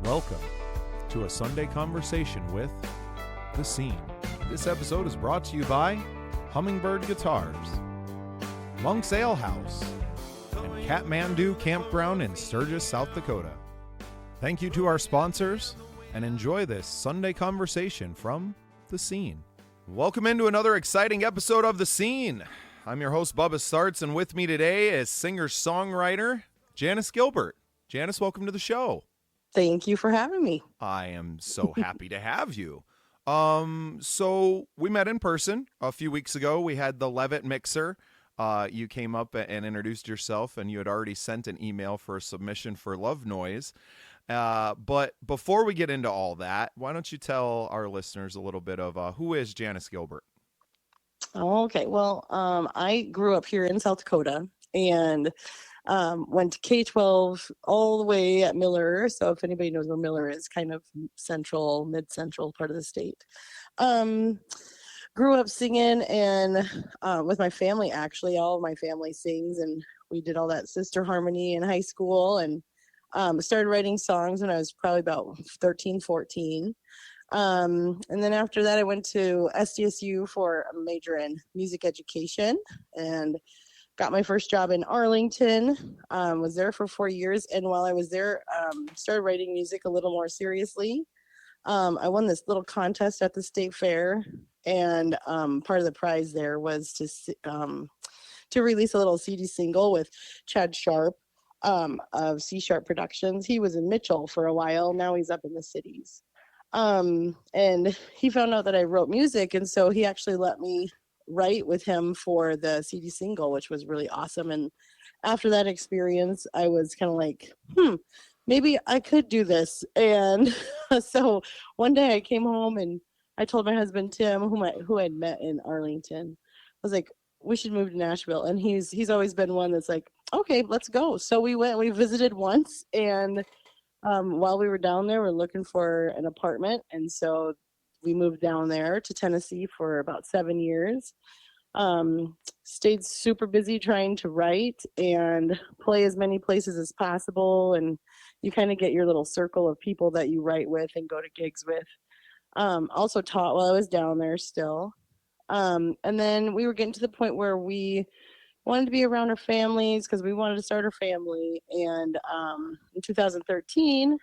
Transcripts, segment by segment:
Welcome to a Sunday conversation with The Scene. This episode is brought to you by Hummingbird Guitars, Monk's Ale House, and Kathmandu Campground in Sturgis, South Dakota. Thank you to our sponsors, and enjoy this Sunday conversation from The Scene. Welcome into another exciting episode of The Scene. I'm your host, Bubba Starts, and with me today is singer-songwriter Janice Gilbert. Janice, welcome to the show. Thank you for having me. I am so happy to have you. So we met in person a few weeks ago. We had the Levitt Mixer. You came up and introduced yourself, and you had already sent an email for a submission for Love Noise. But before we get into all that, why don't you tell our listeners a little bit of who is Janice Gilbert? Okay, well, I grew up here in South Dakota and went to K-12 all the way at Miller. So if anybody knows where Miller is, kind of central, mid-central part of the state. Grew up singing and with my family, actually. All of my family sings, and we did all that sister harmony in high school, and started writing songs when I was probably about 13, 14. And then after that, I went to SDSU for a major in music education and got my first job in Arlington. Was there for 4 years, and while I was there, started writing music a little more seriously. I won this little contest at the state fair, and part of the prize there was to release a little CD single with Chad Sharp of C Sharp Productions. He was in Mitchell for a while. Now he's up in the cities. And he found out that I wrote music, and so he actually let me write with him for the CD single, which was really awesome. And after that experience, I was kind of like, maybe I could do this. And so one day I came home and I told my husband, Tim, who I'd met in Arlington, I was like, we should move to Nashville. And he's always been one that's like, okay, let's go. So we visited once, and while we were down there, we're looking for an apartment. And so we moved down there to Tennessee for about 7 years. Stayed super busy trying to write and play as many places as possible. And you kind of get your little circle of people that you write with and go to gigs with. Also taught while I was down there still. And then we were getting to the point where we wanted to be around our families because we wanted to start a family. And in 2013,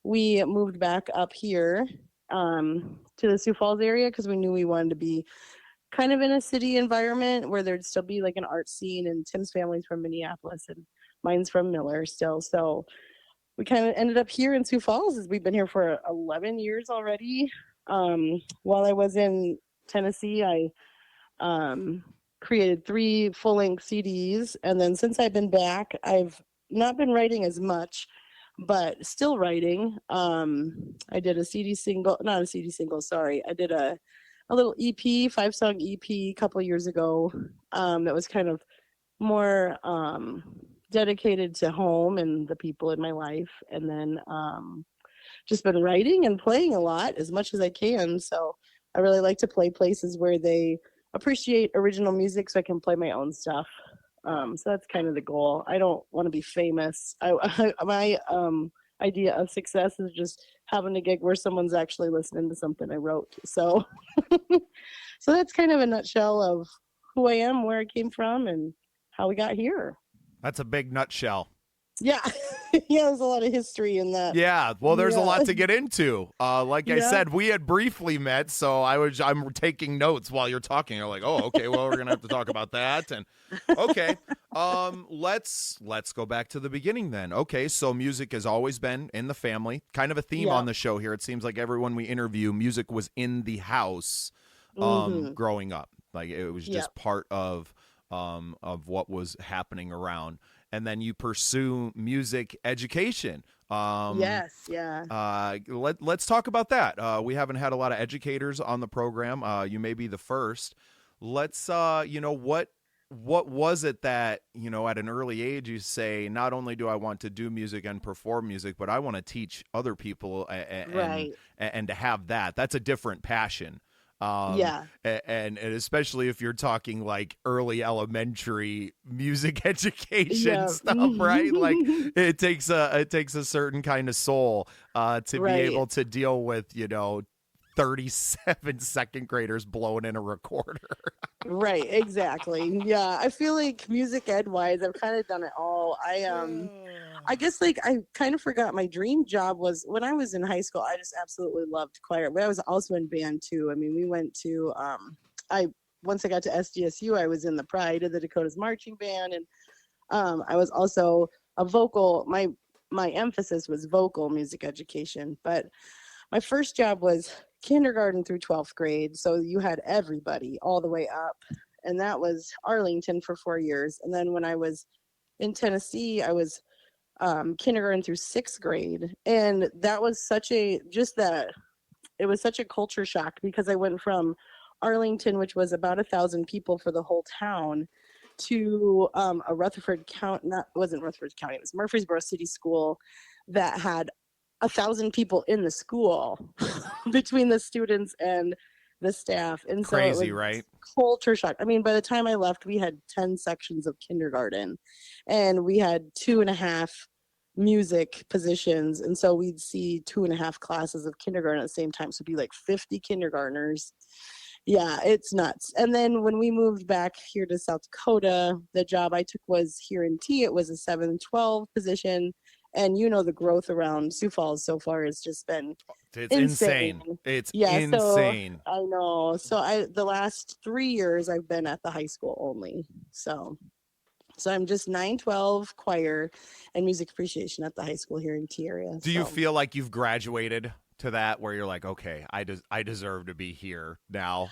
we moved back up here to the Sioux Falls area because we knew we wanted to be kind of in a city environment where there'd still be like an art scene. And Tim's family's from Minneapolis and mine's from Miller still. So we kind of ended up here in Sioux Falls, as we've been here for 11 years already. While I was in Tennessee, I created 3 full-length CDs, and then since I've been back, I've not been writing as much, but still writing. I did a CD single, not a CD single, sorry. I did a little EP, 5-song EP a couple of years ago that was kind of more dedicated to home and the people in my life, and then just been writing and playing a lot as much as I can. So I really like to play places where they appreciate original music so I can play my own stuff. So that's kind of the goal. I don't want to be famous. My idea of success is just having a gig where someone's actually listening to something I wrote. So, so that's kind of a nutshell of who I am, where I came from, and how we got here. That's a big nutshell. Yeah. Yeah, there's a lot of history in that. Yeah, well, there's a lot to get into. Like I said, we had briefly met, so I'm taking notes while you're talking. You're like, oh, okay, well, we're gonna have to talk about that. And okay, let's go back to the beginning then. Okay, so music has always been in the family, kind of a theme on the show here. It seems like everyone we interview, music was in the house growing up. Like it was just part of what was happening around. And then you pursue music education. Yes, yeah. Let's talk about that. We haven't had a lot of educators on the program. You may be the first. Let's, what was it that, at an early age you say, not only do I want to do music and perform music, but I want to teach other people and to have that. That's a different passion. Yeah. And especially if you're talking like early elementary music education Yeah. stuff, right? Like it takes a certain kind of soul to be Right. able to deal with, 37 second graders blowing in a recorder. Right, exactly. Yeah, I feel like music ed wise, I've kind of done it all. I guess like I kind of forgot my dream job was when I was in high school. I just absolutely loved choir, but I was also in band too. I mean, we went to I once I got to SDSU, I was in the Pride of the Dakotas marching band, and I was also a vocal. My emphasis was vocal music education, but my first job was kindergarten through 12th grade. So you had everybody all the way up. And that was Arlington for 4 years. And then when I was in Tennessee, I was kindergarten through 6th grade. And that was it was such a culture shock because I went from Arlington, which was about 1,000 people for the whole town, to a Rutherford County, not wasn't Rutherford County, it was Murfreesboro City School that had 1,000 people in the school between the students and the staff. And so it was Crazy, right? culture shock. I mean, by the time I left, we had 10 sections of kindergarten and we had 2.5 music positions. And so we'd see 2.5 classes of kindergarten at the same time. So it'd be like 50 kindergartners. Yeah, it's nuts. And then when we moved back here to South Dakota, the job I took was here in T. It was a 7-12 position. And the growth around Sioux Falls so far has just been It's insane. insane. It's Yeah, so insane. I know. So the last 3 years I've been at the high school only. So I'm just 9-12 choir and music appreciation at the high school here in T area. Do you feel like you've graduated to that where you're like, okay, I deserve to be here now?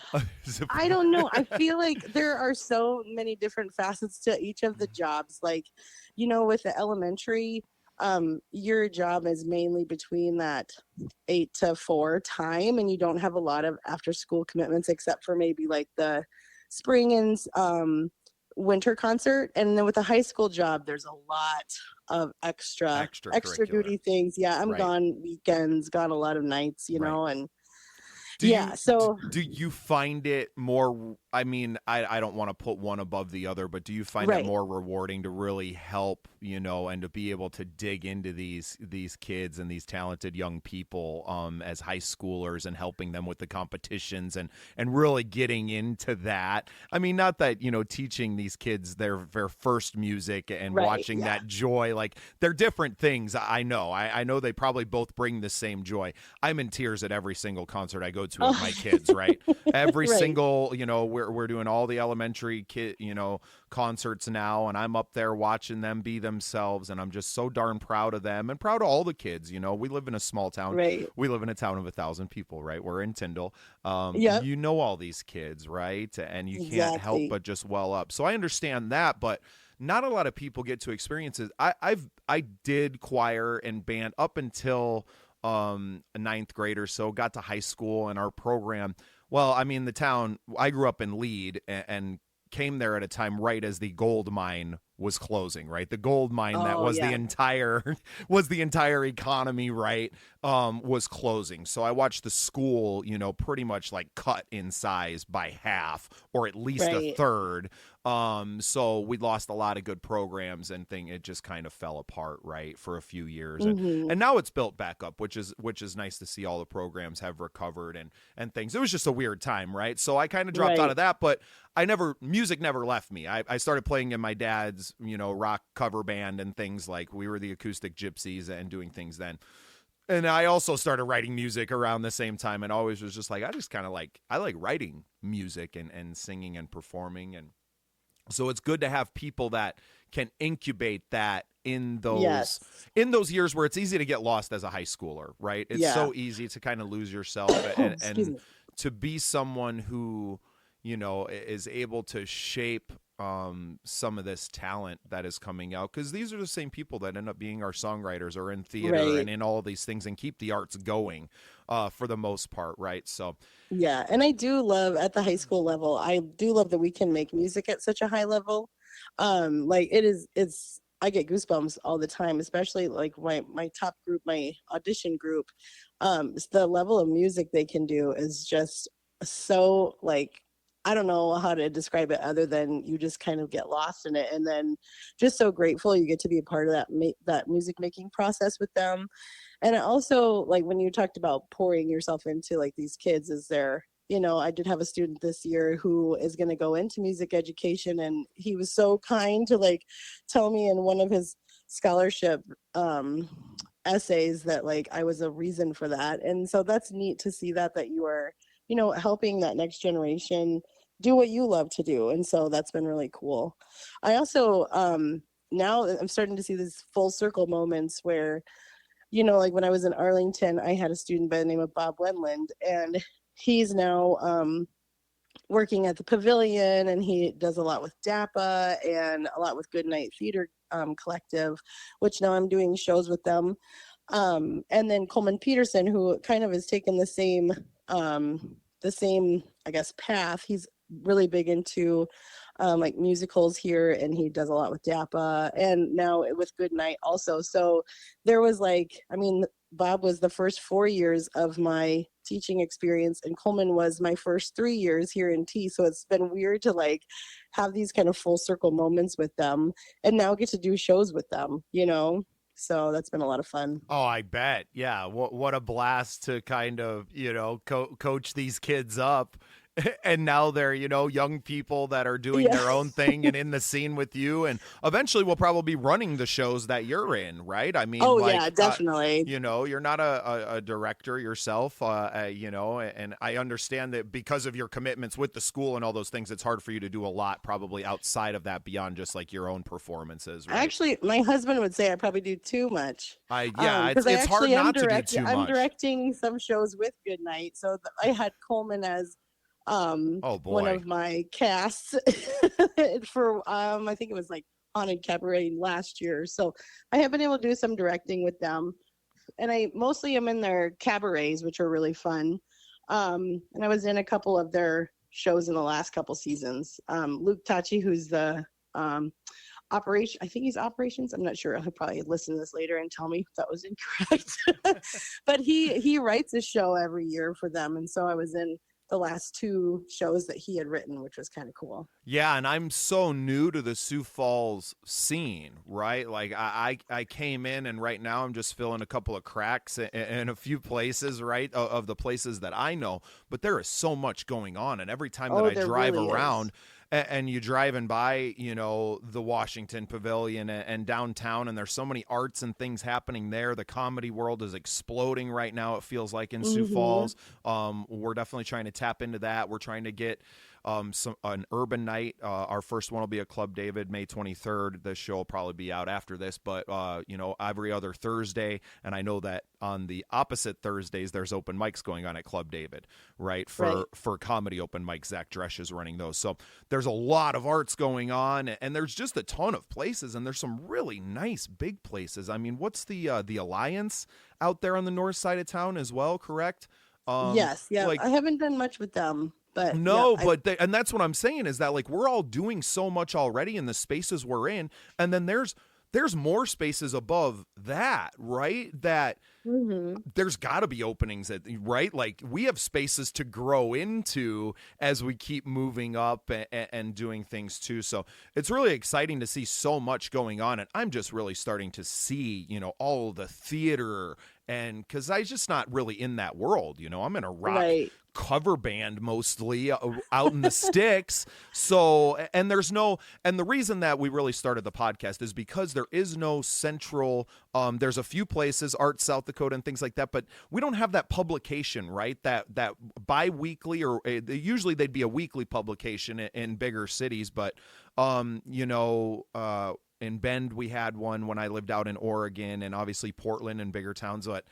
I don't know. I feel like there are so many different facets to each of the jobs. Like, with the elementary, your job is mainly between that 8 to 4 time, and you don't have a lot of after school commitments except for maybe like the spring and winter concert. And then with a high school job, there's a lot of extra Extracurricular. duty things. Yeah, I'm Right. gone weekends, gone a lot of nights, Right. and Do yeah. you So do you find it more? I mean, I don't want to put one above the other, but do you find it right. more rewarding to really help, and to be able to dig into these kids and these talented young people as high schoolers and helping them with the competitions and really getting into that? I mean, not that, teaching these kids their first music and Right, watching yeah. that joy, like they're different things. I know. I know they probably both bring the same joy. I'm in tears at every single concert I go to with my kids, right? Every Right. single, we're doing all the elementary kid, concerts now, and I'm up there watching them be themselves, and I'm just so darn proud of them and proud of all the kids. We live in a small town. Right. We live in a town of 1,000 people, right? We're in Tyndall. Yep. All these kids, right? And you can't help Exactly. but just well up. So I understand that, but not a lot of people get to experience it. I did choir and band up until a 9th grade or so, got to high school, and our program, well, I mean, the town, I grew up in Lead and came there at a time right as the gold mine was closing, right? The gold mine that Oh, was yeah. the entire economy, right? Was closing. So I watched the school, pretty much like cut in size by half or at least a Right. third. So we lost a lot of good programs and it just kind of fell apart, right, for a few years. Mhm. And now it's built back up, which is nice to see all the programs have recovered and things. It was just a weird time, right? So I kind of dropped out Right. of that, but music never left me. I started playing in my dad's, rock cover band and things, like we were the Acoustic Gypsies and doing things then. And I also started writing music around the same time, and always was just like, I like writing music and singing and performing. And so it's good to have people that can incubate that in those Yes. years where it's easy to get lost as a high schooler, right? It's Yeah. so easy to kind of lose yourself Excuse and me. to be someone who, is able to shape some of this talent that is coming out, because these are the same people that end up being our songwriters or in theater Right. and in all these things and keep the arts going for the most part, right? So Yeah, and I do love at the high school level. I do love that we can make music at such a high level. Like it's I get goosebumps all the time, especially like my top group, my audition group. The level of music they can do is just so like, I don't know how to describe it other than you just kind of get lost in it, and then just so grateful you get to be a part of that music making process with them. And I also, like, when you talked about pouring yourself into like these kids, is there, I did have a student this year who is going to go into music education, and he was so kind to like tell me in one of his scholarship essays that like I was a reason for that. And so that's neat to see that you are, helping that next generation do what you love to do. And so that's been really cool. I also now I'm starting to see these full circle moments where, like when I was in Arlington, I had a student by the name of Bob Wendland, and he's now working at the Pavilion, and he does a lot with DAPA and a lot with Goodnight Theater Collective, which now I'm doing shows with them. And then Coleman Peterson, who kind of has taken the same, I guess, path. He's really big into like musicals here, and he does a lot with DAPA and now with Goodnight also. So there was like, I mean, Bob was the first 4 years of my teaching experience, and Coleman was my first 3 years here in T. So it's been weird to like have these kind of full circle moments with them, and now get to do shows with them, So that's been a lot of fun. Oh, I bet. Yeah. What a blast to kind of, coach these kids up. And now they're, young people that are doing their own thing and in the scene with you. And eventually we'll probably be running the shows that you're in, right? I mean, yeah, definitely. You're not a director yourself, and I understand that because of your commitments with the school and all those things, it's hard for you to do a lot probably outside of that beyond just like your own performances. Right? Actually, my husband would say I probably do too much. It's hard not to do too much. I'm directing some shows with Goodnight. So I had Coleman as one of my casts for I think it was like Haunted Cabaret last year. So I have been able to do some directing with them, and I mostly am in their cabarets, which are really fun. And I was in a couple of their shows in the last couple seasons. Luke Tachi, who's the operation, I think he's operations, I'm not sure, he'll probably listen to this later and tell me if that was incorrect. But he writes a show every year for them, and so I was in the last 2 shows that he had written, which was kind of cool. Yeah, and I'm so new to the Sioux Falls scene, right? Like I came in, and right now I'm just filling a couple of cracks in a few places, right, of the places that I know. But there is so much going on, and every time that I drive really around, and you driving by, the Washington Pavilion and downtown, and there's so many arts and things happening there. The comedy world is exploding right now, it feels like, in Sioux Falls. We're definitely trying to tap into that. We're trying to get an urban night. Our first one will be at Club David, May 23rd. This show will probably be out after this, but every other Thursday, and I know that on the opposite Thursdays there's open mics going on at Club David, right? For comedy open mics. Zach Dresch is running those. So there's a lot of arts going on, and there's just a ton of places, and there's some really nice big places. I mean, what's the Alliance out there on the north side of town as well, correct? Yes, yeah. Like, I haven't done much with them. But no, yeah, and that's what I'm saying is that like we're all doing so much already in the spaces we're in, and then there's more spaces above that, right? That there's got to be openings right? Like we have spaces to grow into as we keep moving up and doing things too. So it's really exciting to see so much going on, and I'm just really starting to see, all the theater. And because I'm just not really in that world, I'm in a rock cover band mostly out in the sticks. So, and the reason that we really started the podcast is because there is no central, there's a few places, Art South Dakota and things like that, but we don't have that publication, right? That bi-weekly, or usually they'd be a weekly publication in bigger cities, but, in Bend, we had one when I lived out in Oregon, and obviously Portland and bigger towns. But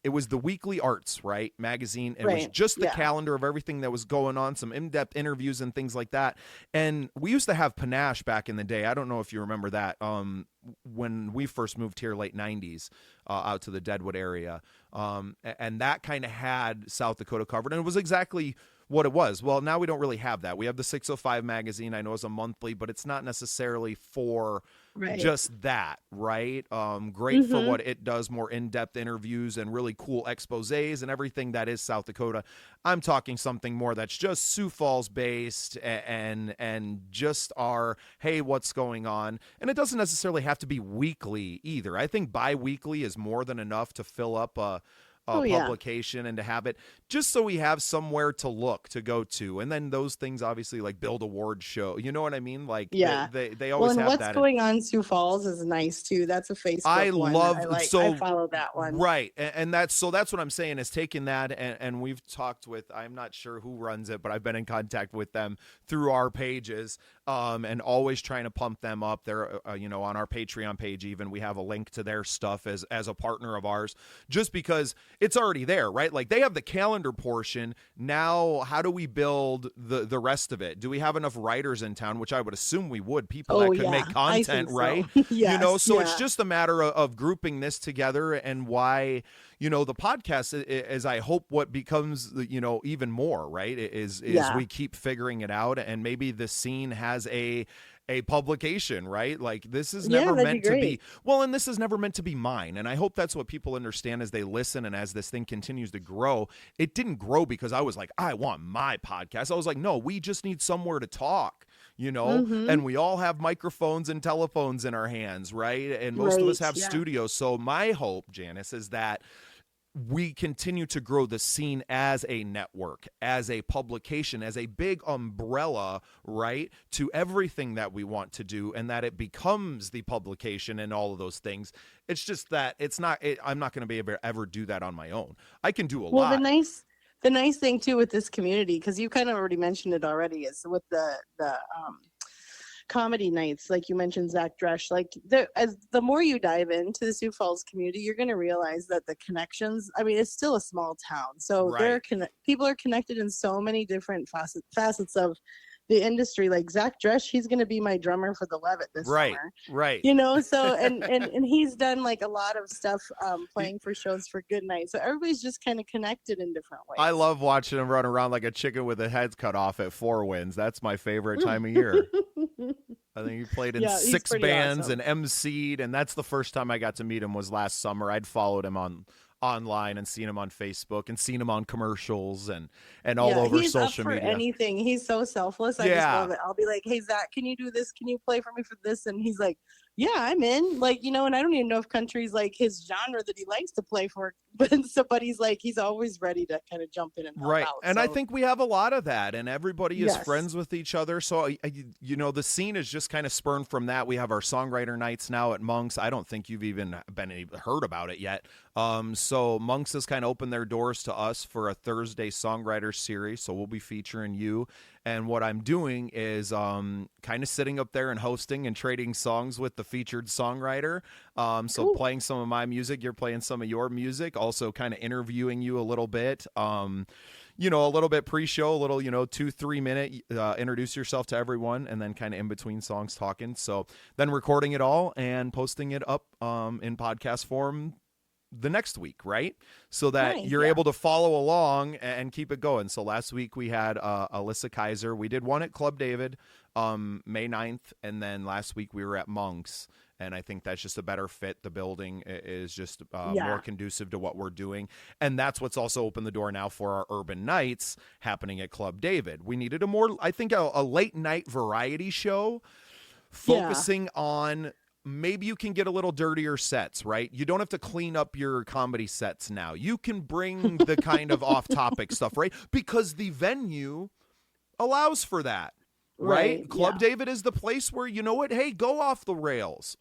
it was the Weekly Arts, right, magazine. It was just the calendar of everything that was going on, some in-depth interviews and things like that. And we used to have Panache back in the day. I don't know if you remember that. When we first moved here, late 90s, out to the Deadwood area. And that kind of had South Dakota covered. And it was exactly what it was. Well, now we don't really have that. We have the 605 magazine. I know it's a monthly, but it's not necessarily for Right. just that, right? Great for Mm-hmm. what it does, more in-depth interviews and really cool exposés and everything that is South Dakota. I'm talking something more that's just Sioux Falls based and just our, hey, what's going on? And it doesn't necessarily have to be weekly either. I think bi-weekly is more than enough to fill up a Oh yeah. publication and to have it just so we have somewhere to look to go to. And then those things obviously like build award show, you know what I mean? Like Yeah. they Well, always and have what's that. And going on Sioux Falls is nice too. That's a Facebook I one that love I like. I so follow that one. right, and that's what I'm saying is taking that and we've talked with, I'm not sure who runs it, but I've been in contact with them through our pages, and always trying to pump them up. They're on our Patreon page, even we have a link to their stuff as a partner of ours, just because it's already there, right? Like they have the calendar portion. Now how do we build the rest of it? Do we have enough writers in town, which I would assume we would, people Oh that could make yeah, I content, think so. right? Yes. So it's Yeah. just a matter of grouping this together, and why the podcast is, I hope, what becomes even more, right, is Yeah. we keep figuring it out, and maybe the scene has a publication, right? Like this is Yeah, never that'd be meant to be, great. well, and this is never meant to be mine, and I hope that's what people understand as they listen and as this thing continues to grow. It didn't grow because I was like, I want my podcast. I was like, no, we just need somewhere to talk, Mm-hmm. and we all have microphones and telephones in our hands, right? And most of us Right. have Yeah. studios. So my hope, Janice, is that we continue to grow the scene as a network, as a publication, as a big umbrella, right, to everything that we want to do, and that it becomes the publication and all of those things. It's just that I'm not going to be able to ever do that on my own. I can do a Well, lot. the nice thing too with this community, because you kind of already mentioned it already, is with the comedy nights, like you mentioned Zach Dresch. Like as the more you dive into the Sioux Falls community, you're going to realize that the connections. I mean, it's still a small town, so Right. people are connected in so many different facets of the industry. Like Zach Dresch, he's going to be my drummer for the Levitt this Right. summer. Right. So and he's done like a lot of stuff, playing for shows for Good Night. So everybody's just kind of connected in different ways. I love watching him run around like a chicken with the heads cut off at Four Winds. That's my favorite time of year. I think he played in Yeah, he's 6 pretty bands awesome. and emceed, and that's the first time I got to meet him was last summer. I'd followed him online and seen him on Facebook and seen him on commercials and all over he's social up for media. anything. He's so selfless. I just Yeah. love it. I'll be like, "Hey Zach, can you do this? Can you play for me for this?" And he's like, "Yeah, I'm in." Like, and I don't even know if country's like his genre that he likes to play for, but he's like, he's always ready to kind of jump in and help Right. out. And I So, think we have a lot of that, and everybody is Yes. friends with each other. So, the scene is just kind of spurned from that. We have our songwriter nights now at Monks. I don't think you've even heard about it yet. So Monks has kind of opened their doors to us for a Thursday songwriter series. So we'll be featuring you. And what I'm doing is kind of sitting up there and hosting and trading songs with the featured songwriter. So Cool. playing some of my music, you're playing some of your music, also kind of interviewing you a little bit. A little bit pre-show, a little, 2-3 minute, introduce yourself to everyone, and then kind of in between songs talking. So then recording it all and posting it up in podcast form the next week, right? So that Nice, you're yeah. able to follow along and keep it going. So last week we had Alyssa Kaiser. We did one at Club David, May 9th. And then last week we were at Monks. And I think that's just a better fit. The building is just more conducive to what we're doing. And that's what's also opened the door now for our urban nights happening at Club David. We needed a late night variety show focusing on, maybe you can get a little dirtier sets, right? You don't have to clean up your comedy sets now. You can bring the kind of off-topic stuff, right? Because the venue allows for that. Right? Club David is the place where, hey, go off the rails.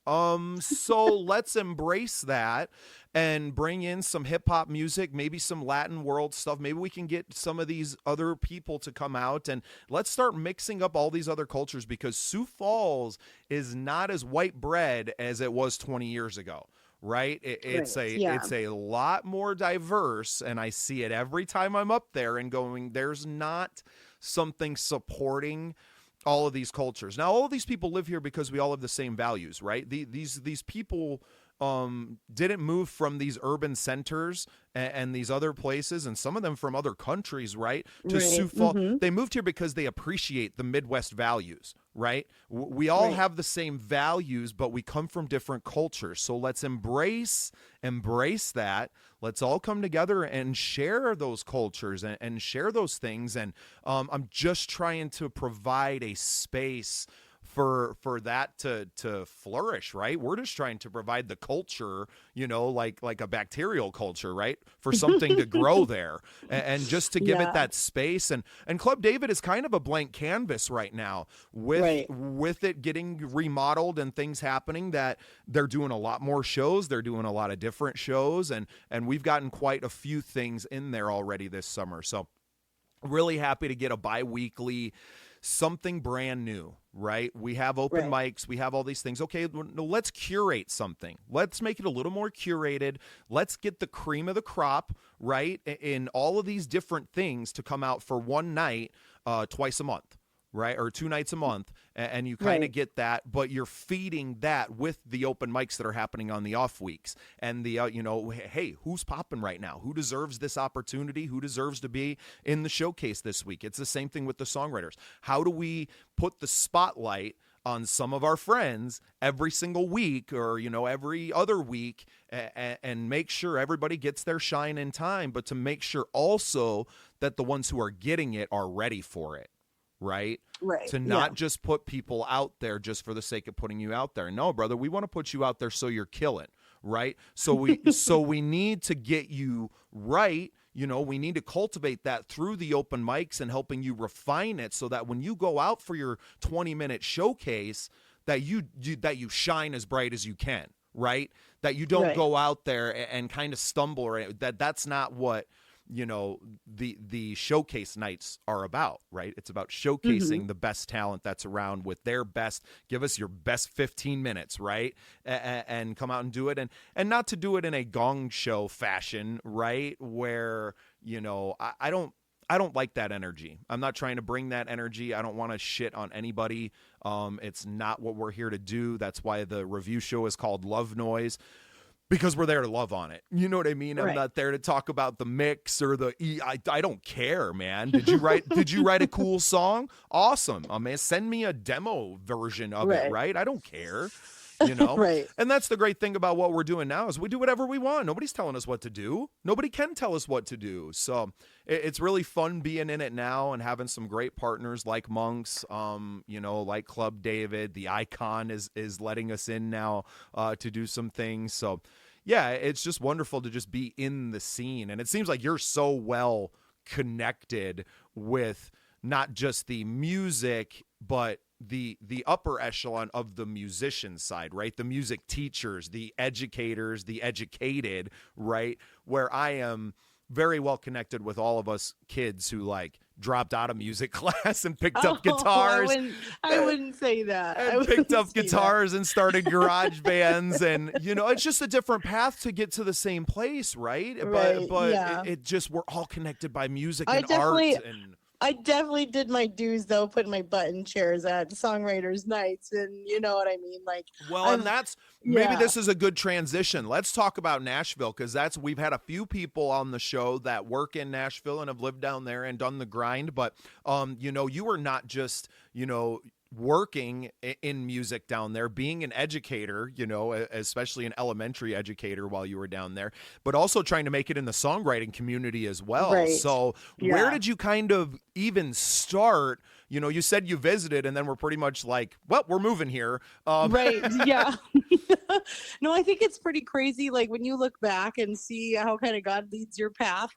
So let's embrace that and bring in some hip hop music, maybe some Latin world stuff. Maybe we can get some of these other people to come out, and let's start mixing up all these other cultures, because Sioux Falls is not as white bread as it was 20 years ago. Right? It's a lot more diverse, and I see it every time I'm up there and going, there's not something supporting all of these cultures. Now, all of these people live here because we all have the same values, right? These people didn't move from these urban centers and these other places, and some of them from other countries, right, to Sioux Falls. They moved here because they appreciate the Midwest values, right? We all have the same values, but we come from different cultures. So let's embrace that. Let's all come together and share those cultures and share those things. And I'm just trying to provide a space for that to flourish, right? We're just trying to provide the culture, like a bacterial culture, right? For something to grow there and just to give it that space. And Club David is kind of a blank canvas right now with it getting remodeled and things happening, that they're doing a lot more shows. They're doing a lot of different shows, and we've gotten quite a few things in there already this summer. So really happy to get a bi-weekly something brand new, right? We have open mics, we have all these things. Okay, let's curate something. Let's make it a little more curated. Let's get the cream of the crop, right? In all of these different things to come out for one night, twice a month, right? Or 2 nights a month. And you kind of get that, but you're feeding that with the open mics that are happening on the off weeks. And the, hey, who's popping right now? Who deserves this opportunity? Who deserves to be in the showcase this week? It's the same thing with the songwriters. How do we put the spotlight on some of our friends every single week, or, every other week, and make sure everybody gets their shine in time, but to make sure also that the ones who are getting it are ready for it. Right. To not just put people out there just for the sake of putting you out there. No, brother, we want to put you out there so you're killing. Right. So we need to get you right. We need to cultivate that through the open mics and helping you refine it so that when you go out for your 20-minute showcase, that you shine as bright as you can. Right. That you don't go out there and kind of stumble, or that's not what the showcase nights are about, right? It's about showcasing the best talent that's around with their best. Give us your best 15 minutes, right? And come out and do it, and not to do it in a gong show fashion, right? Where I don't like that energy. I'm not trying to bring that energy. I don't want to shit on anybody. It's not what we're here to do. That's why the review show is called Love Noise. Because we're there to love on it. You know what I mean? I'm not there to talk about the mix or I don't care, man. Did you write a cool song? Awesome. Man, send me a demo version of it, right? I don't care. And that's the great thing about what we're doing now is we do whatever we want. Nobody's telling us what to do. Nobody can tell us what to do. So it's really fun being in it now and having some great partners like Monks, like Club David. The Icon is letting us in now to do some things. So yeah, it's just wonderful to just be in the scene. And it seems like you're so well connected with not just the music, but the upper echelon of the musician side, right? The music teachers, the educators, the educated, right? Where I am very well connected with all of us kids who dropped out of music class and picked up guitars. I wouldn't say that. And picked up guitars and started garage bands, and it's just a different path to get to the same place, right? But it just, we're all connected by music and art. I definitely did my dues though, putting my butt in chairs at songwriters nights, and you know what I mean? And that's maybe this is a good transition. Let's talk about Nashville, because we've had a few people on the show that work in Nashville and have lived down there and done the grind, but you were not just, working in music down there, being an educator, especially an elementary educator while you were down there, but also trying to make it in the songwriting community as well. Right. So where did you kind of even start? You said you visited and then we're pretty much like, well, we're moving here. Right. Yeah. No, I think it's pretty crazy. When you look back and see how kind of God leads your path,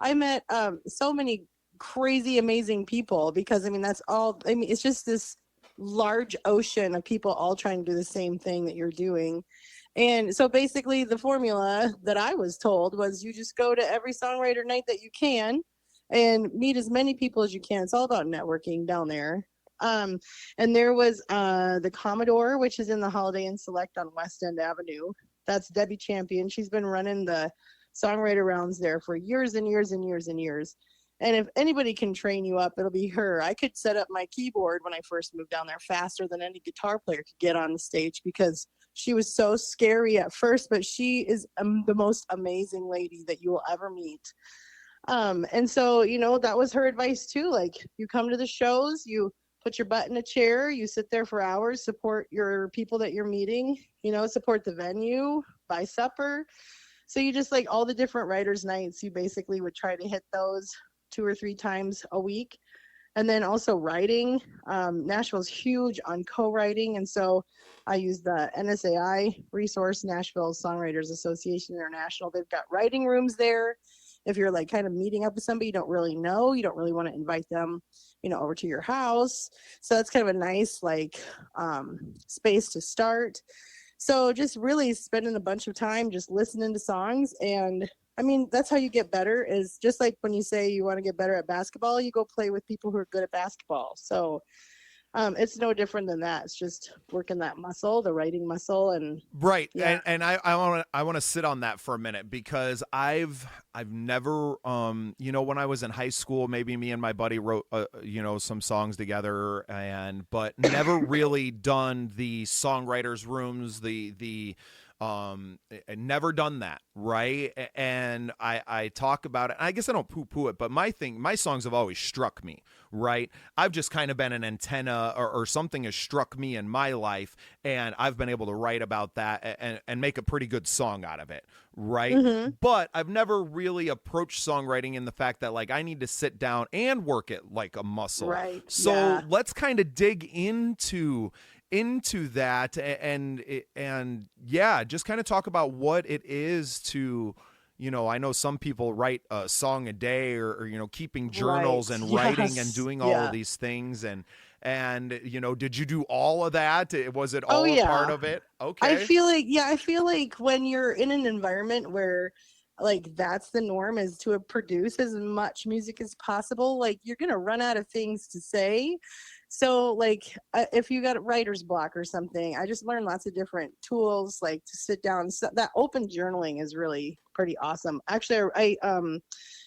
I met so many crazy, amazing people, because it's just this large ocean of people all trying to do the same thing that you're doing. And so basically the formula that I was told was you just go to every songwriter night that you can and meet as many people as you can. It's all about networking down there. And there was the Commodore, which is in the Holiday Inn Select on West End Avenue. That's Debbie Champion. She's been running the songwriter rounds there for years and years and years and years. And if anybody can train you up, it'll be her. I could set up my keyboard when I first moved down there faster than any guitar player could get on the stage, because She was so scary at first, but she is the most amazing lady that you will ever meet. And so, that was her advice too. Like, you come to the shows, you put your butt in a chair, you sit there for hours, support your people that you're meeting, support the venue, buy supper. So you just, like, all the different writers' nights, you basically would try to hit those 2 or 3 times a week. And then also writing. Nashville's huge on co-writing. And so I use the NSAI resource, Nashville Songwriters Association International. They've got writing rooms there. If you're, like, kind of meeting up with somebody you don't really know, you don't really want to invite them, over to your house. So that's kind of a nice, like, space to start. So just really spending a bunch of time just listening to songs. And I mean, that's how you get better, is just like when you say you want to get better at basketball, you go play with people who are good at basketball. So it's no different than that. It's just working that muscle, the writing muscle. And right. Yeah. And I want to sit on that for a minute, because I've never, when I was in high school, maybe me and my buddy wrote, some songs together, but never really done the songwriters rooms, never done that, right? And I talk about it. I guess I don't poo-poo it, but my songs have always struck me, right? I've just kind of been an antenna, or something has struck me in my life, and I've been able to write about that and make a pretty good song out of it, right? Mm-hmm. But I've never really approached songwriting in the fact that, like, I need to sit down and work it like a muscle. Right. So Yeah. let's kind of dig into that and yeah, just kind of talk about what it is to, I know some people write a song a day, or keeping journals Right. and writing Yes. and doing all Yeah. of these things, and did you do all of that? Was it Oh, all a part yeah. of it? I Okay. feel like when you're in an environment where, like, that's the norm, is to produce as much music as possible, like, you're gonna run out of things to say. So, like, if you got a writer's block or something, I just learned lots of different tools, like, to sit down. So that open journaling is really pretty awesome. Actually, I am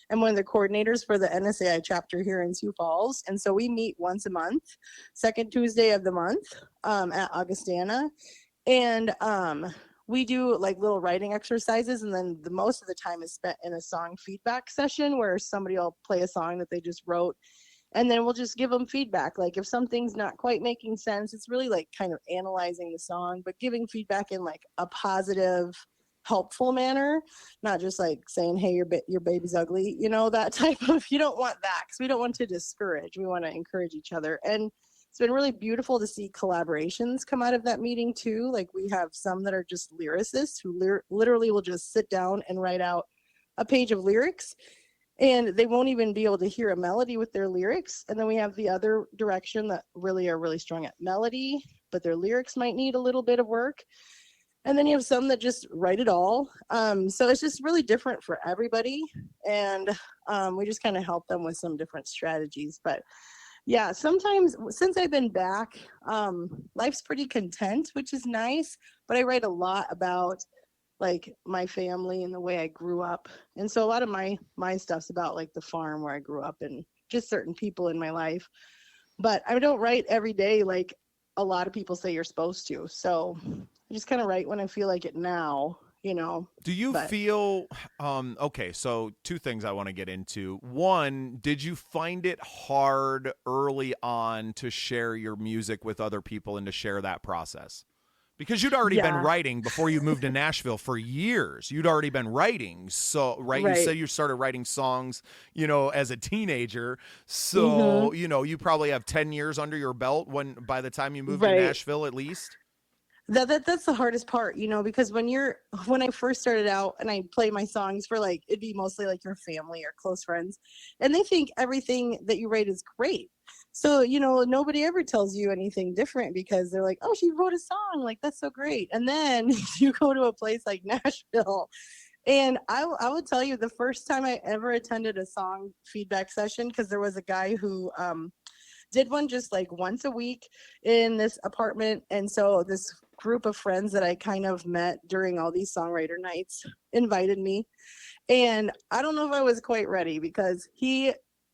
one of the coordinators for the NSAI chapter here in Sioux Falls, and so we meet once a month, second Tuesday of the month, at Augustana. And we do, like, little writing exercises, and then the most of the time is spent in a song feedback session where somebody will play a song that they just wrote, and then we'll just give them feedback. Like, if something's not quite making sense, it's really, like, kind of analyzing the song, but giving feedback in, like, a positive, helpful manner, not just, like, saying, hey, your baby's ugly, that type of. You don't want that, because we don't want to discourage. We want to encourage each other. And it's been really beautiful to see collaborations come out of that meeting too. Like, we have some that are just lyricists who literally will just sit down and write out a page of lyrics, and they won't even be able to hear a melody with their lyrics. And then we have the other direction that really are really strong at melody, but their lyrics might need a little bit of work. And then you have some that just write it all. So it's just really different for everybody. And we just kind of help them with some different strategies. But yeah, sometimes since I've been back, life's pretty content, which is nice. But I write a lot about, like, my family and the way I grew up. And so a lot of my stuff's about, like, the farm where I grew up and just certain people in my life. But I don't write every day like a lot of people say you're supposed to. So I just kind of write when I feel like it now, Do you feel okay, so two things I want to get into. One, did you find it hard early on to share your music with other people and to share that process? Because you'd already been writing before you moved to Nashville for years. You'd already been writing. So, right? You said you started writing songs, as a teenager. So, you probably have 10 years under your belt by the time you moved to Nashville, at least. That's the hardest part, because when I first started out and I play my songs for, like, it'd be mostly like your family or close friends, and they think everything that you write is great. So, nobody ever tells you anything different, because they're like, oh, she wrote a song, like, that's so great. And then you go to a place like Nashville, and I would tell you, the first time I ever attended a song feedback session, because there was a guy who did one just, like, once a week in this apartment. And so this group of friends that I kind of met during all these songwriter nights invited me. And I don't know if I was quite ready, because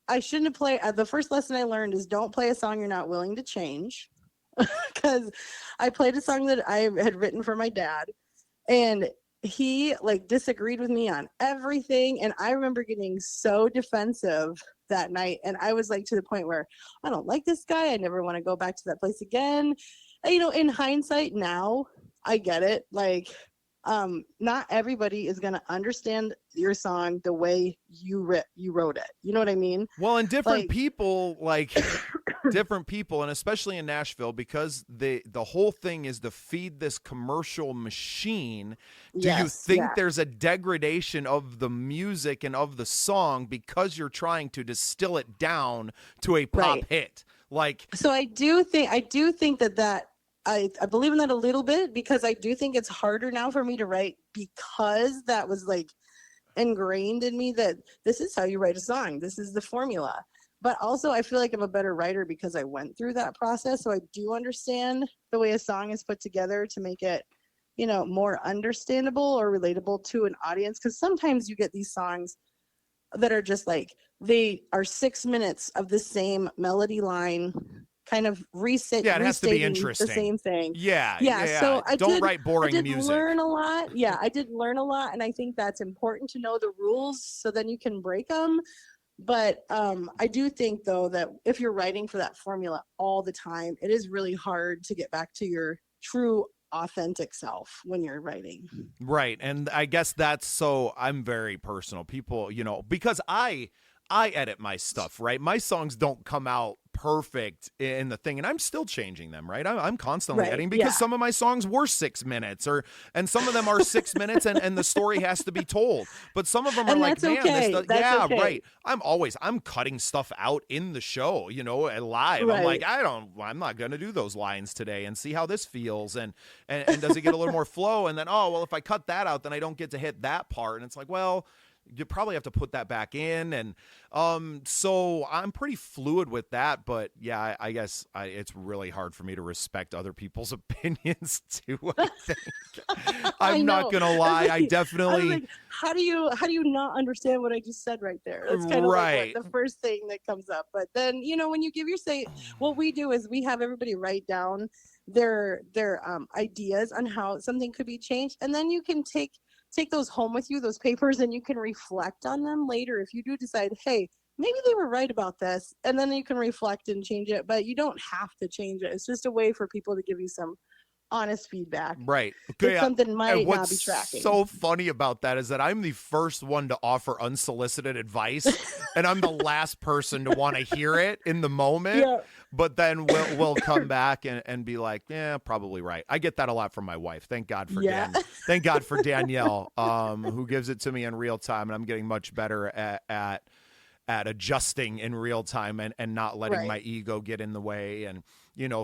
I shouldn't have played. The first lesson I learned is don't play a song you're not willing to change. because I played a song that I had written for my dad, and he like disagreed with me on everything. And I remember getting so defensive that night. And I was like to the point where I don't like this guy. I never want to go back to that place again. And, in hindsight now, I get it. Like, not everybody is going to understand your song the way you wrote it. You know what I mean? Well, and different Like, people, like different people, and especially in Nashville, because the whole thing is to feed this commercial machine. Do you think there's a degradation of the music and of the song because you're trying to distill it down to a pop hit? Like, so I do think that I believe in that a little bit, because I do think it's harder now for me to write, because that was like ingrained in me that this is how you write a song. This is the formula. But also I feel like I'm a better writer because I went through that process. So I do understand the way a song is put together to make it, more understandable or relatable to an audience. Because sometimes you get these songs that are just like, they are 6 minutes of the same melody line, kind of reset. Yeah, it has to be interesting. The same thing. Yeah. So I don't write boring music. I did learn a lot. Yeah, I did learn a lot, and I think that's important to know the rules so then you can break them. But I do think though that if you're writing for that formula all the time, it is really hard to get back to your true authentic self when you're writing. Right. And I guess I'm very personal. People, because I edit my stuff, right? My songs don't come out perfect in the thing, and I'm still changing them, right? I'm constantly editing, because some of my songs were 6 minutes, and some of them are 6 minutes, and the story has to be told. But some of them are like, man, okay. this okay. Right. I'm cutting stuff out in the show, live. Right. I'm like, I'm not gonna do those lines today, and see how this feels, and does it get a little more flow? And then, if I cut that out, then I don't get to hit that part, and it's like, well, you probably have to put that back in. And so I'm pretty fluid with that. But yeah, I guess it's really hard for me to respect other people's opinions too, I think. I'm not going to lie. I definitely. Like, how do you not understand what I just said right there? That's kind of like the first thing that comes up. But then, when you give what we do is we have everybody write down their ideas on how something could be changed. And then you can take those home with you, those papers, and you can reflect on them later if you do decide, hey, maybe they were right about this, and then you can reflect and change it. But you don't have to change it. It's just a way for people to give you some honest feedback. Right. Okay. Something might not be tracking. What's so funny about that is that I'm the first one to offer unsolicited advice, and I'm the last person to want to hear it in the moment. Yeah. But then we'll come back and be like, yeah, probably right. I get that a lot from my wife. Thank God for Thank God for Danielle, who gives it to me in real time, and I'm getting much better at adjusting in real time and not letting my ego get in the way. And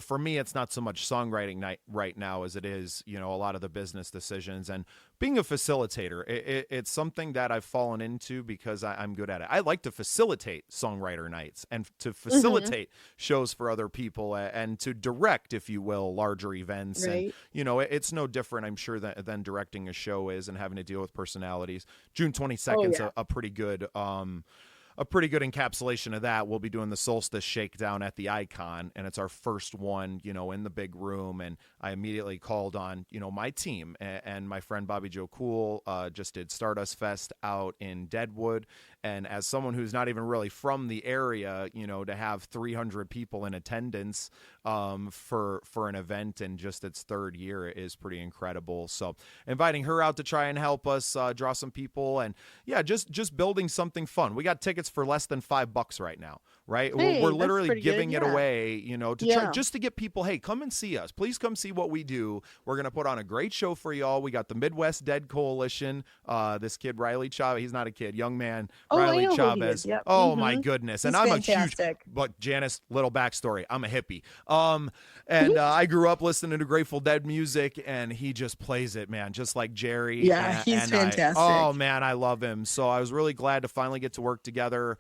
for me, it's not so much songwriting right now as it is, a lot of the business decisions and being a facilitator. It's something that I've fallen into because I'm good at it. I like to facilitate songwriter nights and to facilitate shows for other people and to direct, if you will, larger events. Right. And, it's no different, I'm sure, than directing a show is and having to deal with personalities. June 22nd is a pretty good encapsulation of that. We'll be doing the Solstice Shakedown at the Icon, and it's our first one, in the big room. And I immediately called on, my team, and my friend Bobby Joe Cool just did Stardust Fest out in Deadwood. And as someone who's not even really from the area, to have 300 people in attendance for an event in just its third year is pretty incredible. So inviting her out to try and help us draw some people, and just building something fun. We got tickets for less than $5 right now, right? Hey, we're literally giving it away, to try just to get people, hey, come and see us. Please come see what we do. We're going to put on a great show for y'all. We got the Midwest Dead Coalition. This kid, Riley Chavez, he's not a kid, young man. Riley Chavez. Yep. Oh my goodness. And he's I'm fantastic. a huge, but Janice, little backstory. I'm a hippie. I grew up listening to Grateful Dead music, and he just plays it, man, just like Jerry. Yeah, he's fantastic. Oh man, I love him. So I was really glad to finally get to work together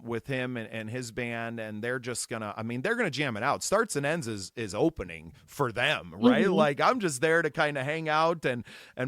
with him and his band, and they're just gonna jam it out. Starts and Ends is opening for them, right? Like, I'm just there to kind of hang out and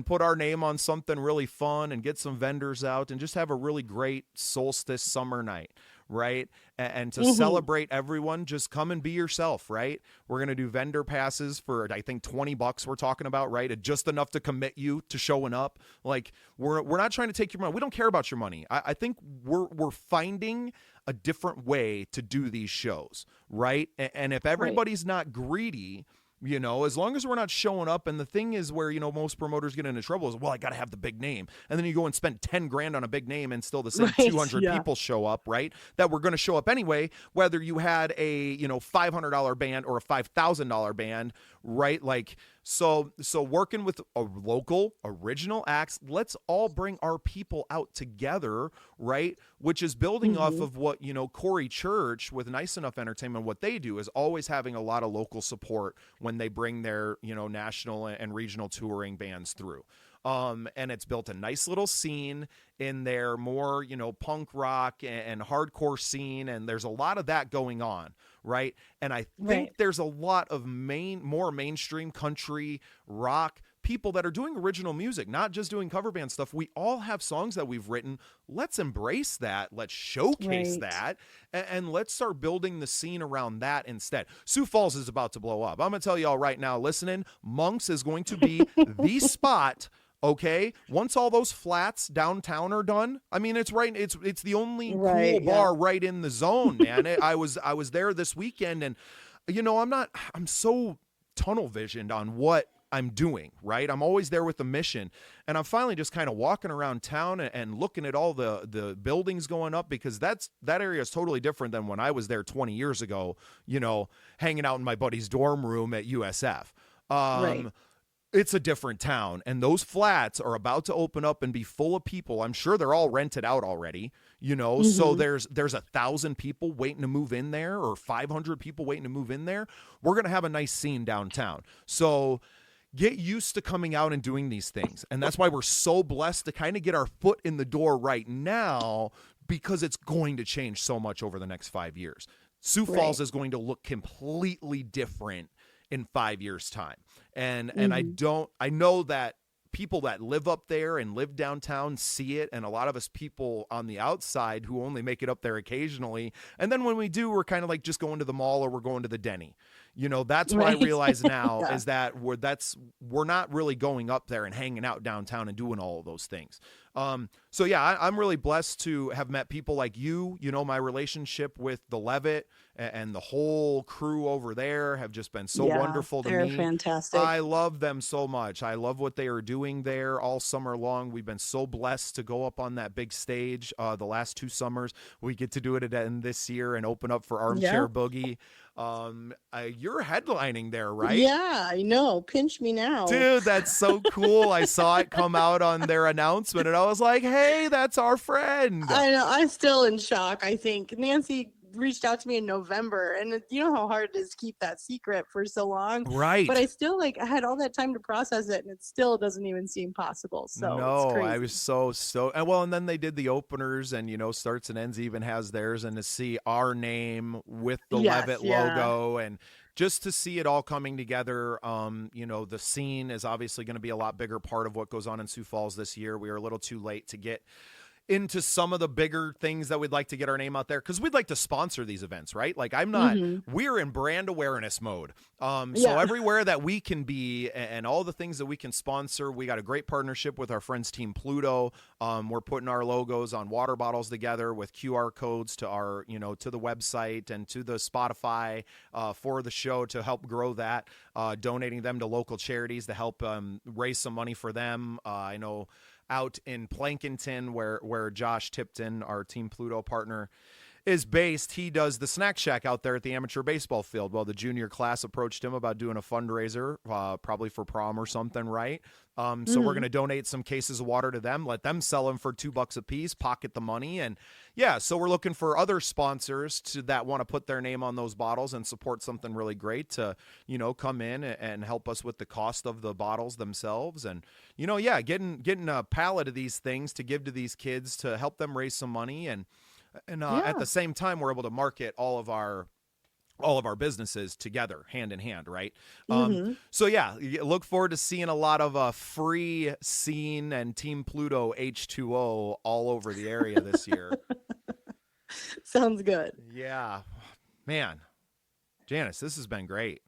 put our name on something really fun and get some vendors out and just have a really great solstice summer night, right? And to Mm-hmm. celebrate everyone, just come and be yourself, right? We're going to do vendor passes for, I think, $20 we're talking about, right? Just enough to commit you to showing up. Like, we're not trying to take your money. We don't care about your money. I think we're finding a different way to do these shows, right? And if everybody's not greedy, as long as we're not showing up. And the thing is where, most promoters get into trouble is, well, I got to have the big name. And then you go and spend 10 grand on a big name and still the same 200 people show up, right? That we're going to show up anyway, whether you had a, $500 band or a $5,000 band, right? Like, so working with a local original acts, let's all bring our people out together, right? Which is building off of what, Corey Church with Nice Enough Entertainment, what they do is always having a lot of local support when they bring their, national and regional touring bands through. And it's built a nice little scene in their more, punk rock and hardcore scene. And there's a lot of that going on, right? And I think there's a lot of more mainstream country rock people that are doing original music, not just doing cover band stuff. We all have songs that we've written. Let's embrace that. Let's showcase that. And let's start building the scene around that instead. Sioux Falls is about to blow up. I'm going to tell y'all right now, listening, Monks is going to be the spot. Okay, once all those flats downtown are done, I mean, it's right. It's the only cool bar right in the zone, man. I was there this weekend, and I'm so tunnel visioned on what I'm doing, right? I'm always there with the mission, and I'm finally just kind of walking around town and looking at all the buildings going up, because that area is totally different than when I was there 20 years ago, hanging out in my buddy's dorm room at USF. It's a different town, and those flats are about to open up and be full of people. I'm sure they're all rented out already, so there's 1,000 people waiting to move in there, or 500 people waiting to move in there. We're going to have a nice scene downtown. So get used to coming out and doing these things. And that's why we're so blessed to kind of get our foot in the door right now, because it's going to change so much over the next 5 years. Sioux Falls is going to look completely different in 5 years' time. And I know that people that live up there and live downtown see it, and a lot of us people on the outside who only make it up there occasionally. And then when we do, we're kind of like just going to the mall, or we're going to the Denny. That's what I realize now is that we're not really going up there and hanging out downtown and doing all of those things. So yeah, I'm really blessed to have met people like you. My relationship with the Levitt and the whole crew over there have just been so wonderful to me. They're fantastic. I love them so much. I love what they are doing there all summer long. We've been so blessed to go up on that big stage the last 2 summers. We get to do it again this year and open up for Armchair Boogie. You're headlining there, right? Yeah, I know. Pinch me now. Dude, that's so cool. I saw it come out on their announcement, and I was like, hey, that's our friend. I know. I'm still in shock. I think Nancy reached out to me in November, and you know how hard it is to keep that secret for so long, right? But I still I had all that time to process it, and it still doesn't even seem possible. So no, it's crazy. I was so and then they did the openers, and Starts and Ends even has theirs, and to see our name with the Levitt logo, and just to see it all coming together. The scene is obviously going to be a lot bigger part of what goes on in Sioux Falls this year. We are a little too late to get into some of the bigger things that we'd like to get our name out there, because we'd like to sponsor these events, right? Like we're in brand awareness mode. So everywhere that we can be and all the things that we can sponsor, we got a great partnership with our friends Team Pluto. We're putting our logos on water bottles together with QR codes to our, to the website and to the Spotify for the show to help grow that, donating them to local charities to help raise some money for them. I know out in Plankinton, where Josh Tipton, our Team Pluto partner, is based, he does the snack shack out there at the amateur baseball field. Well, the junior class approached him about doing a fundraiser, probably for prom or something, right? So we're going to donate some cases of water to them, let them sell them for $2 a piece, pocket the money. And so we're looking for other sponsors that want to put their name on those bottles and support something really great to, come in and help us with the cost of the bottles themselves. And, getting a pallet of these things to give to these kids to help them raise some money. And at the same time, we're able to market all of our businesses together, hand in hand, right? So look forward to seeing a lot of free Scene and Team Pluto H2O all over the area this year. Sounds good. Yeah, man, Janice, this has been great.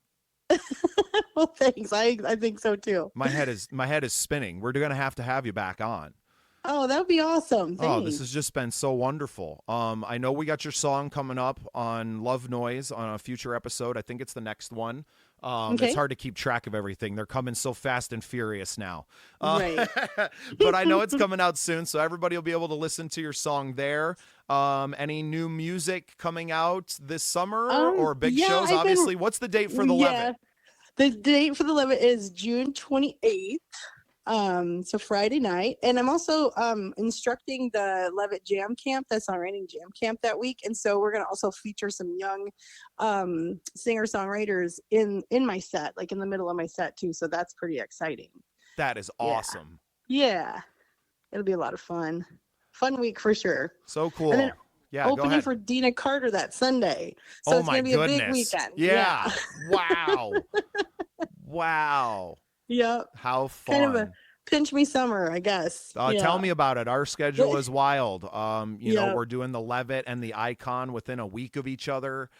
Well, thanks. I think so too. My head is spinning. We're gonna have to have you back on. Oh, that would be awesome. Oh, this has Thanks. just been so wonderful. I know we got your song coming up on Love Noise on a future episode. I think it's the next one. It's Okay. hard to keep track of everything. They're coming so fast and furious now. Right. But I know it's coming out soon, so everybody will be able to listen to your song there. Any new music coming out this summer or big Yeah, shows? I've been Obviously, what's the date for the yeah. Levitt? The date for the Levitt is June 28th. So Friday night. And I'm also instructing the Levitt Jam Camp, that songwriting jam camp that week. And so we're gonna also feature some young singer-songwriters in my set, like in the middle of my set too. So that's pretty exciting. That is Yeah. awesome. Yeah. It'll be a lot of fun. Fun week for sure. So cool. And then Yeah, go opening ahead. for Dina Carter that Sunday. So Oh it's my gonna be a goodness. big weekend. Yeah. Wow. Wow. Yep. How fun. Kind of a pinch me summer, I guess. Tell me about it. Our schedule is wild. You know, Yep. we're doing the Levitt and the Icon within a week of each other.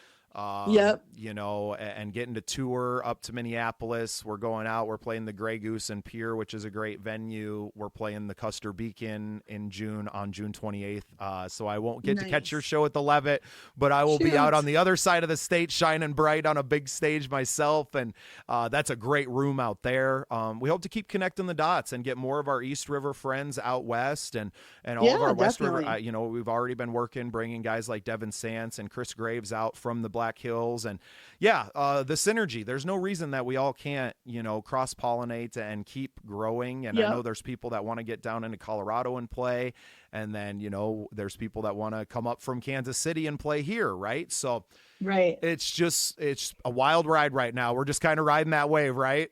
Yep. You know, and getting to tour up to Minneapolis. We're going out. We're playing the Grey Goose and Pier, which is a great venue. We're playing the Custer Beacon in June on June 28th. So I won't get to catch your Nice. show at the Levitt, but I will be out Shoot. on the other side of the state, shining bright on a big stage myself. And that's a great room out there. We hope to keep connecting the dots and get more of our East River friends out west and all of Yeah, our West River. definitely. You know, we've already been working, bringing guys like Devin Sance and Chris Graves out from the Black Hills. And yeah, the synergy. There's no reason that we all can't, you know, cross pollinate and keep growing. And I Yep. know there's people that want to get down into Colorado and play. And then, you know, there's people that want to come up from Kansas City and play here. Right. So Right. it's a wild ride right now. We're just kind of riding that wave, right?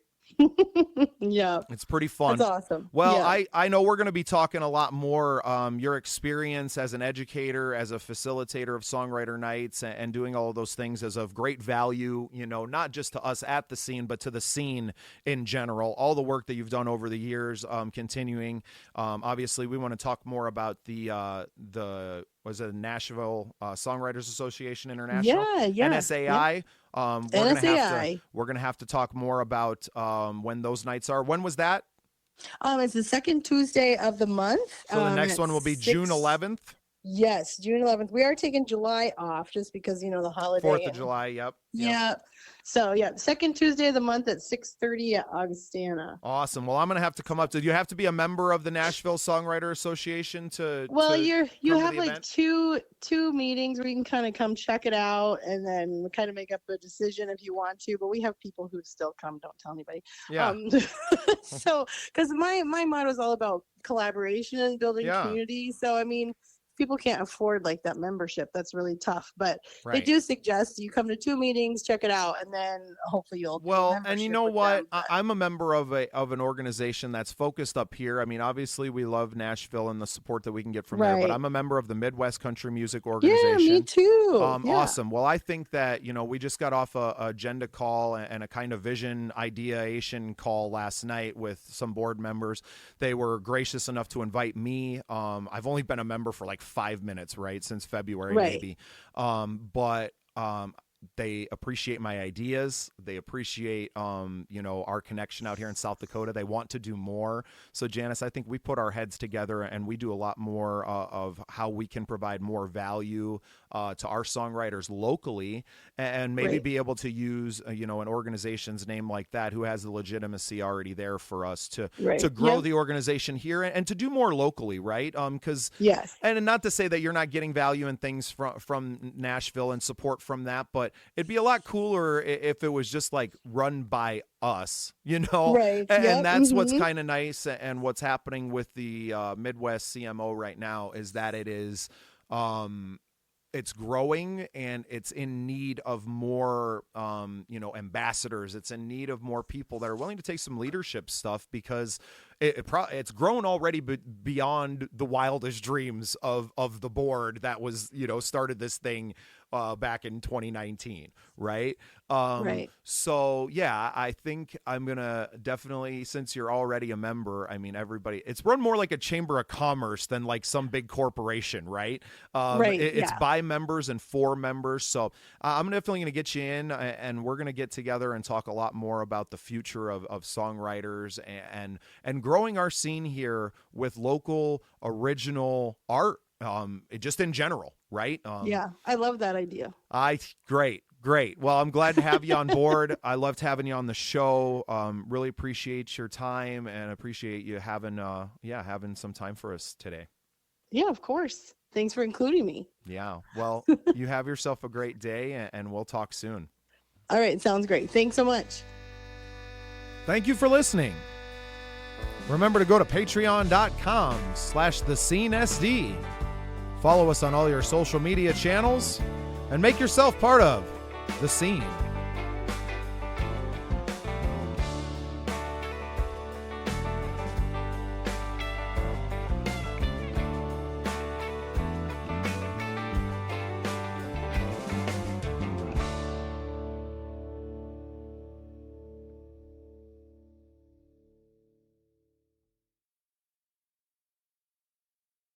Yeah. It's pretty fun. That's awesome. Well, Yeah. I know we're going to be talking a lot more your experience as an educator, as a facilitator of songwriter nights, and doing all of those things is of great value, you know, not just to us at the scene, but to the scene in general. All the work that you've done over the years, continuing. Obviously, we want to talk more about the was it Nashville Songwriters Association International? Yeah. NSAI. NSAI. We're gonna have to talk more about when those nights are. When was that? It's the second Tuesday of the month. So the next at one will be June 6 11th, Yes, June 11th. We are taking July off just because, you know, the holiday. 4th of and- July. Yep. Yeah. So yeah, second Tuesday of the month at 6:30 at Augustana. Awesome. Well, I'm gonna have to come up. Do you have to be a member of the Nashville Songwriter Association to? Well, to you come to have the like event? two meetings where you can kind of come check it out and then kind of make up a decision if you want to. But we have people who still come. Don't tell anybody. Yeah. So because my motto is all about collaboration and building Yeah. community. So I mean, people can't afford like that membership. That's really tough. But they Right. do suggest you come to 2 meetings, check it out, and then hopefully you'll get a Well, and you membership know with what? them, but- I'm a member of an organization that's focused up here. I mean, obviously we love Nashville and the support that we can get from there, but Right. I'm a member of the Midwest Country Music Yeah, Organization. me too. Yeah. Awesome. Well, I think that, you know, we just got off a agenda call and a kind of vision ideation call last night with some board members. They were gracious enough to invite me. I've only been a member for like 5 minutes, right? Since February, Right. maybe. But they appreciate my ideas. They appreciate, you know, our connection out here in South Dakota. They want to do more. So, Janice, I think we put our heads together and we do a lot more of how we can provide more value to our songwriters locally, and maybe Right. be able to use, you know, an organization's name like that who has the legitimacy already there for us to Right. grow Yeah. the organization here and to do more locally, right? Because Yes. and not to say that you're not getting value and things from Nashville and support from that, but it'd be a lot cooler if it was just like run by us, you know? Right. And Yep. that's what's Mhm. kind of nice. And what's happening with the Midwest CMO right now is that it is, it's growing and it's in need of more, you know, ambassadors. It's in need of more people that are willing to take some leadership stuff because it's grown already beyond the wildest dreams of the board that was, you know, started this thing back in 2019, right? Right. So yeah, I think I'm gonna definitely, since you're already a member, I mean, everybody, it's run more like a chamber of commerce than like some big corporation, right? Right. It's Yeah. by members and for members. So I'm definitely gonna get you in, and we're gonna get together and talk a lot more about the future of songwriters and growing our scene here with local original art, just in general, right? Yeah. I love that idea. Great. Well, I'm glad to have you on board. I loved having you on the show. Really appreciate your time and appreciate you having some time for us today. Yeah, of course. Thanks for including me. Yeah. Well, you have yourself a great day, and we'll talk soon. All right. Sounds great. Thanks so much. Thank you for listening. Remember to go to patreon.com/thescenesd. Follow us on all your social media channels and make yourself part of The Scene.